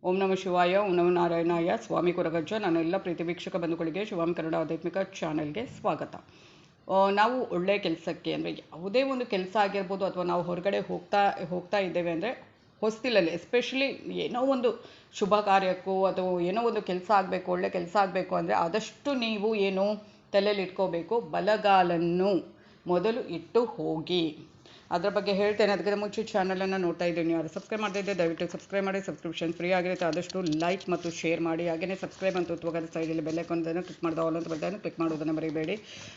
ಓಂ ನಮಃ ಶಿವಾಯ, ಓಂ ನಮಃ ನಾರಾಯಣಾಯ. ಸ್ವಾಮಿ ಕೊರಗಜ್ಜ. ನನ್ನೆಲ್ಲ ಪ್ರೀತಿ ವೀಕ್ಷಕ ಬಂಧುಗಳಿಗೆ ಶಿವಾಮ್ ಕನ್ನಡ ಆಧ್ಯಾತ್ಮಿಕ ಚಾನೆಲ್ಗೆ ಸ್ವಾಗತ. ನಾವು ಒಳ್ಳೆಯ ಕೆಲಸಕ್ಕೆ ಅಂದರೆ ಯಾವುದೇ ಒಂದು ಕೆಲಸ ಆಗಿರ್ಬೋದು, ಅಥವಾ ನಾವು ಹೊರಗಡೆ ಹೋಗ್ತಾ ಇದ್ದೇವೆ ಅಂದರೆ ಹೊಸ್ತಿಲಲ್ಲಿ ಎಸ್ಪೆಷಲಿ ಏನೋ ಒಂದು ಶುಭ ಕಾರ್ಯಕ್ಕೂ ಅಥವಾ ಏನೋ ಒಂದು ಕೆಲಸ ಆಗಬೇಕು, ಒಳ್ಳೆ ಕೆಲಸ ಆಗಬೇಕು ಅಂದರೆ ಆದಷ್ಟು ನೀವು ಏನು ತಲೆಯಲ್ಲಿ ಇಟ್ಕೋಬೇಕು, ಬಲಗಾಲನ್ನು ಮೊದಲು ಇಟ್ಟು ಹೋಗಿ. ಅದರ ಬಗ್ಗೆ ಹೇಳ್ತೇನೆ. ಅದಕ್ಕಿಂತ ಮುಂಚೆ ಚಾನಲನ್ನು ನೋಡ್ತಾ ಇದ್ದೀನಿ, ಯಾರು ಸಬ್ಸ್ಕ್ರೈಬ್ ಮಾಡದಿದ್ದರೆ ದಯವಿಟ್ಟು ಸಬ್ಸ್ಕ್ರೈಬ್ ಮಾಡಿ. ಸಬ್ಸ್ಕ್ರಿಪ್ಷನ್ ಫ್ರೀ ಆಗಿರುತ್ತೆ, ಆದಷ್ಟು ಲೈಕ್ ಮತ್ತು ಶೇರ್ ಮಾಡಿ. ಹಾಗೆಯೇ ಸಬ್ಸ್ಕ್ರೈಬ್ ಅಂತ ಉತ್ತುವಾದ ಸೈಡಲ್ಲಿ ಬೆಲ್ಲೈಕನ್ನು ಕ್ಲಿಕ್ ಮಾಡಿದ ಆಲ್ ಅಂತ ಬರ್ತದೆ, ಕ್ಲಿಕ್ ಮಾಡೋದನ್ನು ಮರಿಬೇಡಿ.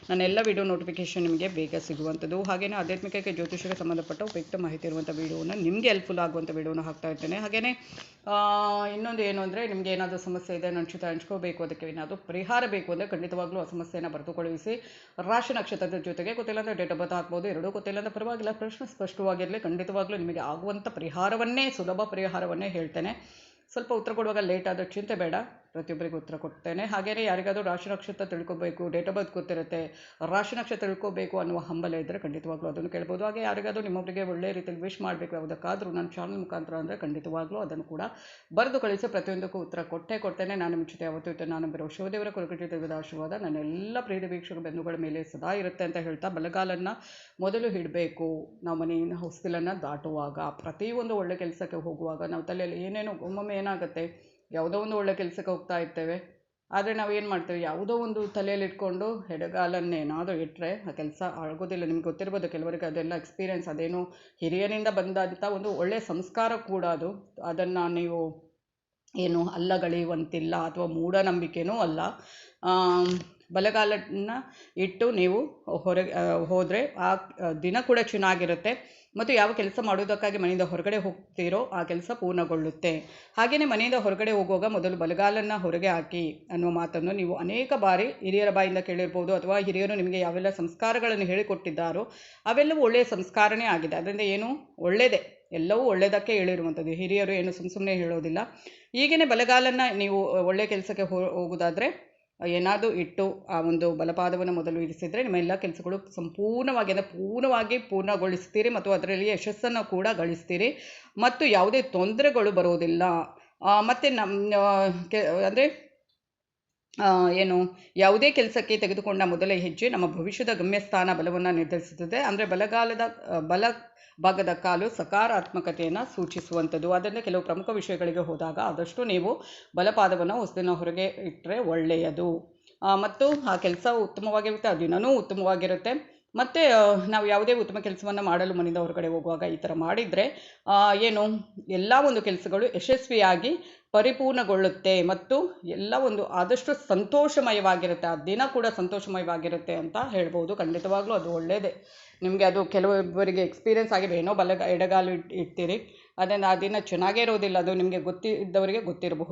ನನ್ನ ಎಲ್ಲ ವಿಡಿಯೋ ನೋಟಿಫಿಕೇಷನ್ ನಿಮಗೆ ಬೇಗ ಸಿಗುವಂಥದ್ದು. ಹಾಗೆಯೇ ಆಧ್ಯಾತ್ಮಿಕಕ್ಕೆ ಜ್ಯೋತಿಷಕ್ಕೆ ಸಂಬಂಧಪಟ್ಟ ಉಪಯುಕ್ತ ಮಾಹಿತಿ ಇರುವಂಥ ವಿಡಿಯೋನ ನಿಮಗೆ ಹೆಲ್ಪ್ಫುಲ್ ಆಗುವಂಥ ವಿಡಿಯೋನ ಹಾಕ್ತಾ ಇರ್ತೇನೆ. ಹಾಗೆಯೇ ಇನ್ನೊಂದು ಏನು ಅಂದರೆ, ನಿಮಗೆ ಏನಾದರೂ ಸಮಸ್ಯೆ ಇದೆ, ನನ್ನ ಜೊತೆ ಹಂಚ್ಕೋಬೇಕು, ಅದಕ್ಕೆ ಏನಾದರೂ ಪರಿಹಾರ ಬೇಕು ಅಂದರೆ ಖಂಡಿತವಾಗ್ಲೂ ಆ ಸಮಸ್ಯೆಯನ್ನು ಬರೆದು ಕಳುಹಿಸಿ. ರಾಶಿ ನಕ್ಷತ್ರದ ಜೊತೆಗೆ ಗೊತ್ತಿಲ್ಲ ಅಂದರೆ ಡೇಟ್ ಆಫ್ ಬರ್ತ್ ಹಾಕ್ಬೋದು, ಎರಡೂ ಗೊತ್ತಿಲ್ಲ ಅಂದರೆ ಪರವಾಗಿಲ್ಲ, ಪ್ರಶ್ನೆ ಸ್ಪಷ್ಟವಾಗಿರಲಿ. ಖಂಡಿತವಾಗ್ಲೂ ನಿಮಗೆ ಆಗುವಂಥ ಪರಿಹಾರವನ್ನೇ, ಸುಲಭ ಪರಿಹಾರವನ್ನೇ ಹೇಳ್ತೇನೆ. ಸ್ವಲ್ಪ ಉತ್ತರ ಕೊಡುವಾಗ ಲೇಟ್ ಆದ ಚಿಂತೆ ಬೇಡ, ಪ್ರತಿಯೊಬ್ಬರಿಗೂ ಉತ್ತರ ಕೊಡ್ತೇನೆ. ಹಾಗೆಯೇ ಯಾರಿಗಾದರೂ ರಾಶಿ ನಕ್ಷತ್ರ ತಿಳ್ಕೊಬೇಕು, ಡೇಟ್ ಆಫ್ ಬರ್ತ್ ಗೊತ್ತಿರುತ್ತೆ, ರಾಶಿ ನಕ್ಷತ್ರ ತಿಳ್ಕೊಬೇಕು ಅನ್ನುವ ಹಂಬಲ ಇದ್ದರೆ ಖಂಡಿತವಾಗ್ಲೂ ಅದನ್ನು ಕೇಳ್ಬೋದು. ಹಾಗೆ ಯಾರಿಗಾದರೂ ನಿಮ್ಮೊಬ್ಬರಿಗೆ ಒಳ್ಳೆಯ ರೀತಿಯಲ್ಲಿ ವಿಶ್ ಮಾಡಬೇಕು ಯಾವುದಕ್ಕಾದರೂ ನನ್ನ ಚಾನಲ್ ಮುಖಾಂತರ ಅಂದರೆ ಖಂಡಿತವಾಗ್ಲೂ ಅದನ್ನು ಕೂಡ ಬರೆದು ಕಳಿಸಿ. ಪ್ರತಿಯೊಂದಕ್ಕೂ ಉತ್ತರ ಕೊಡ್ತೇನೆ. ನಾನು ನಿಮ್ಮ ಜೊತೆ ಯಾವತ್ತೂ ಇತ್ತು. ನಾನು ಬರೋ ಶಿವದೇವರ ಕೊರಗಜ್ಜೆ ತೆಗೆದ ಆಶೀರ್ವಾದ ನನ್ನೆಲ್ಲ ಪ್ರೀತಿ ವೀಕ್ಷಕ ಬಂಧುಗಳ ಮೇಲೆ ಸದಾ ಇರುತ್ತೆ ಅಂತ ಹೇಳ್ತಾ, ಬಲಗಾಲನ್ನು ಮೊದಲು ಹಿಡಬೇಕು. ನಾವು ಮನೆಯಿಂದ ಹೊಸ್ತಿಲನ್ನು ದಾಟುವಾಗ, ಪ್ರತಿಯೊಂದು ಒಳ್ಳೆ ಕೆಲಸಕ್ಕೆ ಹೋಗುವಾಗ ನಾವು ತಲೆಯಲ್ಲಿ ಏನೇನೋ ಒಮ್ಮೊಮ್ಮೆ ಏನಾಗುತ್ತೆ, ಯಾವುದೋ ಒಂದು ಒಳ್ಳೆ ಕೆಲಸಕ್ಕೆ ಹೋಗ್ತಾ ಇರ್ತೇವೆ, ಆದರೆ ನಾವು ಏನು ಮಾಡ್ತೇವೆ, ಯಾವುದೋ ಒಂದು ತಲೆಯಲ್ಲಿ ಇಟ್ಕೊಂಡು ಎಡಗಾಲನ್ನೇನಾದರೂ ಇಟ್ಟರೆ ಆ ಕೆಲಸ ಆಗೋದಿಲ್ಲ. ನಿಮ್ಗೆ ಗೊತ್ತಿರ್ಬೋದು, ಕೆಲವರಿಗೆ ಅದೆಲ್ಲ ಎಕ್ಸ್ಪೀರಿಯೆನ್ಸ್, ಅದೇನು ಹಿರಿಯರಿಂದ ಬಂದಂಥ ಒಂದು ಒಳ್ಳೆಯ ಸಂಸ್ಕಾರ ಕೂಡ ಅದು. ಅದನ್ನು ನೀವು ಏನು ಅಲ್ಲಗಳೆಯುವಂತಿಲ್ಲ ಅಥವಾ ಮೂಢನಂಬಿಕೆನೂ ಅಲ್ಲ. ಬಲಗಾಲನ್ನು ಇಟ್ಟು ನೀವು ಹೊರಗೆ ಹೋದರೆ ಆ ದಿನ ಕೂಡ ಚೆನ್ನಾಗಿರುತ್ತೆ. ಮತ್ತು ಯಾವ ಕೆಲಸ ಮಾಡೋದಕ್ಕಾಗಿ ಮನೆಯಿಂದ ಹೊರಗಡೆ ಹೋಗ್ತೀರೋ ಆ ಕೆಲಸ ಪೂರ್ಣಗೊಳ್ಳುತ್ತೆ. ಹಾಗೆಯೇ ಮನೆಯಿಂದ ಹೊರಗಡೆ ಹೋಗುವಾಗ ಮೊದಲು ಬಲಗಾಲನ್ನು ಹೊರಗೆ ಹಾಕಿ ಅನ್ನುವ ಮಾತನ್ನು ನೀವು ಅನೇಕ ಬಾರಿ ಹಿರಿಯರ ಬಾಯಿಂದ ಕೇಳಿರ್ಬೋದು, ಅಥವಾ ಹಿರಿಯರು ನಿಮಗೆ ಯಾವೆಲ್ಲ ಸಂಸ್ಕಾರಗಳನ್ನು ಹೇಳಿಕೊಟ್ಟಿದ್ದಾರೋ ಅವೆಲ್ಲವೂ ಒಳ್ಳೆಯ ಸಂಸ್ಕಾರನೇ ಆಗಿದೆ. ಅದರಿಂದ ಏನು ಒಳ್ಳೆಯದೇ, ಎಲ್ಲವೂ ಒಳ್ಳೆಯದಕ್ಕೆ ಹೇಳಿರುವಂಥದ್ದು. ಹಿರಿಯರು ಏನು ಸುಮ್ಮನೆ ಹೇಳೋದಿಲ್ಲ. ಈಗೇನೆ ಬಲಗಾಲನ್ನು ನೀವು ಒಳ್ಳೆಯ ಕೆಲಸಕ್ಕೆ ಹೋಗೋದಾದರೆ ಏನಾದರೂ ಇಟ್ಟು ಆ ಒಂದು ಬಲಪಾದವನ್ನು ಮೊದಲು ಇರಿಸಿದರೆ ನಿಮ್ಮ ಎಲ್ಲ ಕೆಲಸಗಳು ಸಂಪೂರ್ಣವಾಗಿ ಅಂದರೆ ಪೂರ್ಣಗೊಳಿಸ್ತೀರಿ, ಮತ್ತು ಅದರಲ್ಲಿ ಯಶಸ್ಸನ್ನು ಕೂಡ ಗಳಿಸ್ತೀರಿ, ಮತ್ತು ಯಾವುದೇ ತೊಂದರೆಗಳು ಬರೋದಿಲ್ಲ. ಮತ್ತು ಅಂದರೆ ಏನು ಯಾವುದೇ ಕೆಲಸಕ್ಕೆ ತೆಗೆದುಕೊಂಡ ಮೊದಲ ಹೆಜ್ಜೆ ನಮ್ಮ ಭವಿಷ್ಯದ ಗಮ್ಯಸ್ಥಾನ ಬಲವನ್ನು ನಿರ್ಧರಿಸುತ್ತದೆ. ಅಂದರೆ ಬಲ ಭಾಗದ ಕಾಲು ಸಕಾರಾತ್ಮಕತೆಯನ್ನು ಸೂಚಿಸುವಂಥದ್ದು. ಅದರಿಂದ ಕೆಲವು ಪ್ರಮುಖ ವಿಷಯಗಳಿಗೆ ಹೋದಾಗ ಆದಷ್ಟು ನೀವು ಬಲಪಾದವನ್ನು ಹೊಸದಿನ ಹೊರಗೆ ಇಟ್ಟರೆ ಒಳ್ಳೆಯದು. ಮತ್ತು ಆ ಕೆಲಸ ಉತ್ತಮವಾಗಿರುತ್ತೆ, ಆ ದಿನವೂ ಉತ್ತಮವಾಗಿರುತ್ತೆ. ಮತ್ತು ನಾವು ಯಾವುದೇ ಉತ್ತಮ ಕೆಲಸವನ್ನು ಮಾಡಲು ಮನೆಯಿಂದ ಹೊರಗಡೆ ಹೋಗುವಾಗ ಈ ಥರ ಮಾಡಿದರೆ ಏನು ಎಲ್ಲ ಒಂದು ಕೆಲಸಗಳು ಯಶಸ್ವಿಯಾಗಿ ಪರಿಪೂರ್ಣಗೊಳ್ಳುತ್ತೆ, ಮತ್ತು ಎಲ್ಲ ಒಂದು ಆದಷ್ಟು ಸಂತೋಷಮಯವಾಗಿರುತ್ತೆ. ಆ ದಿನ ಕೂಡ ಸಂತೋಷಮಯವಾಗಿರುತ್ತೆ ಅಂತ ಹೇಳ್ಬೋದು. ಖಂಡಿತವಾಗ್ಲೂ ಅದು ಒಳ್ಳೆಯದೇ. ನಿಮಗೆ ಅದು ಕೆಲವೊಬ್ಬರಿಗೆ ಎಕ್ಸ್ಪೀರಿಯೆನ್ಸ್ ಆಗಿದೆ, ಏನೋ ಎಡಗಾಲು ಇಡ್ತೀರಿ, ಅದನ್ನು ಆ ದಿನ ಚೆನ್ನಾಗೇ ಇರೋದಿಲ್ಲ, ಅದು ನಿಮಗೆ ಗೊತ್ತಿದ್ದವರಿಗೆ ಗೊತ್ತಿರಬಹುದು.